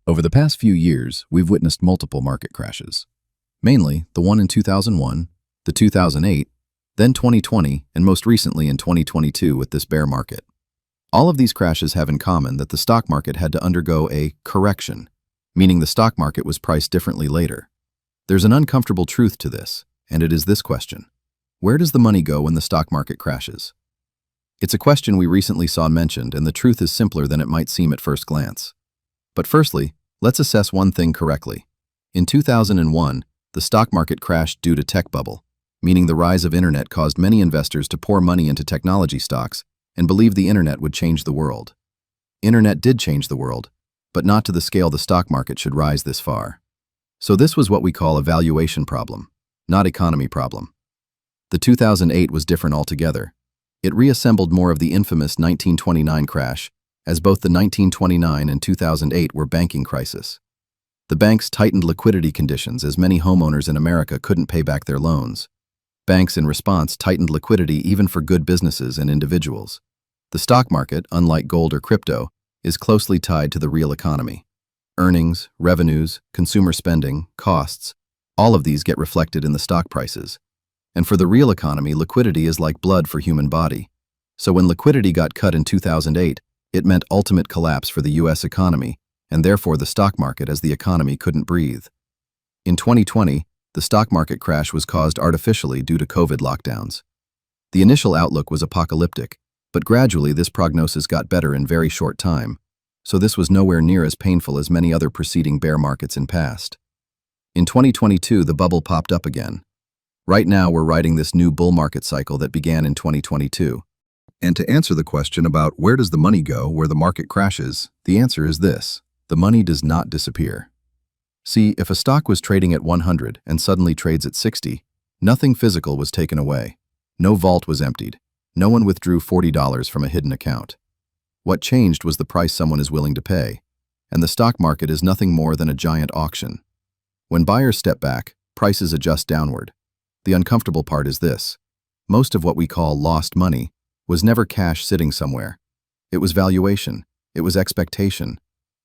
Over the past few years, we've witnessed multiple market crashes. Mainly, the one in 2001, the 2008, then 2020, and most recently in 2022 with this bear market. All of these crashes have in common that the stock market had to undergo a correction, meaning the stock market was priced differently later. There's an uncomfortable truth to this, and it is this question. Where does the money go when the stock market crashes? It's a question we recently saw mentioned, and the truth is simpler than it might seem at first glance. But firstly, let's assess one thing correctly. In 2001, the stock market crashed due to tech bubble, meaning the rise of internet caused many investors to pour money into technology stocks and believe the internet would change the world. Internet did change the world, but not to the scale the stock market should rise this far. So this was what we call a valuation problem, not economy problem. The 2008 was different altogether. It reassembled more of the infamous 1929 crash, as both the 1929 and 2008 were banking crisis. The banks tightened liquidity conditions as many homeowners in America couldn't pay back their loans. Banks, in response, tightened liquidity even for good businesses and individuals. The stock market, unlike gold or crypto, is closely tied to the real economy. Earnings, revenues, consumer spending, costs, all of these get reflected in the stock prices. And for the real economy, liquidity is like blood for human body. So when liquidity got cut in 2008, it meant ultimate collapse for the U.S. economy, and therefore the stock market as the economy couldn't breathe. In 2020, the stock market crash was caused artificially due to COVID lockdowns. The initial outlook was apocalyptic, but gradually this prognosis got better in very short time, so this was nowhere near as painful as many other preceding bear markets in past. In 2022, the bubble popped up again. Right now, we're riding this new bull market cycle that began in 2022. And to answer the question about where does the money go where the market crashes, the answer is this: the money does not disappear. See, if a stock was trading at 100 and suddenly trades at 60, nothing physical was taken away. No vault was emptied. No one withdrew $40 from a hidden account. What changed was the price someone is willing to pay, and the stock market is nothing more than a giant auction. When buyers step back, prices adjust downward. The uncomfortable part is this: most of what we call lost money was never cash sitting somewhere. It was valuation. It was expectation.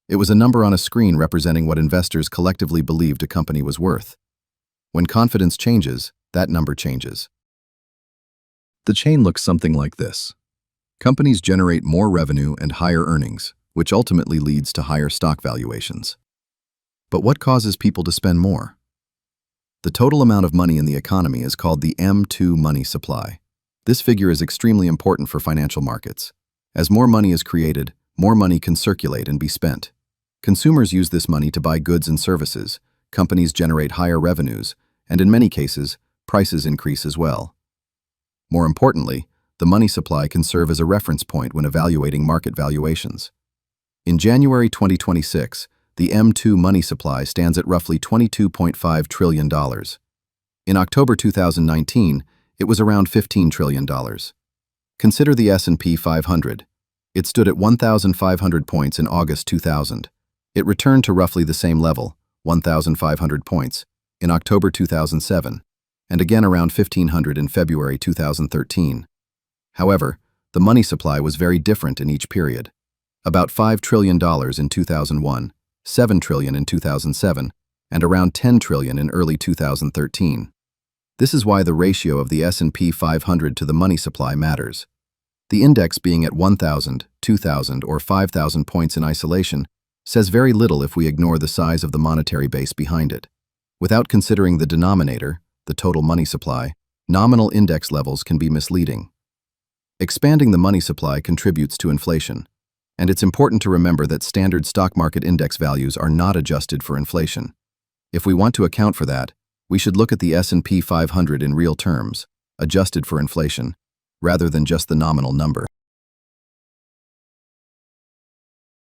It was a number on a screen representing what investors collectively believed a company was worth. When confidence changes, that number changes. The chain looks something like this. Companies generate more revenue and higher earnings, which ultimately leads to higher stock valuations. But what causes people to spend more? The total amount of money in the economy is called the M2 money supply. This figure is extremely important for financial markets. As more money is created, more money can circulate and be spent. Consumers use this money to buy goods and services, companies generate higher revenues, and in many cases, prices increase as well. More importantly, the money supply can serve as a reference point when evaluating market valuations. In January 2026, the M2 money supply stands at roughly $22.5 trillion. In October 2019, it was around $15 trillion. Consider the S&P 500. It stood at 1,500 points in August 2000. It returned to roughly the same level, 1,500 points, in October 2007, and again around 1,500 in February 2013. However, the money supply was very different in each period. About $5 trillion in 2001, $7 trillion in 2007, and around $10 trillion in early 2013. This is why the ratio of the S&P 500 to the money supply matters. The index being at 1,000, 2,000, or 5,000 points in isolation says very little if we ignore the size of the monetary base behind it. Without considering the denominator, the total money supply, nominal index levels can be misleading. Expanding the money supply contributes to inflation, and it's important to remember that standard stock market index values are not adjusted for inflation. If we want to account for that, we should look at the S&P 500 in real terms, adjusted for inflation, rather than just the nominal number.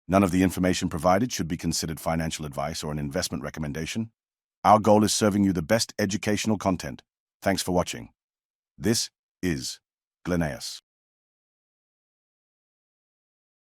None of the information provided should be considered financial advice or an investment recommendation. Our goal is serving you the best educational content. Thanks for watching. This is Glenaeus.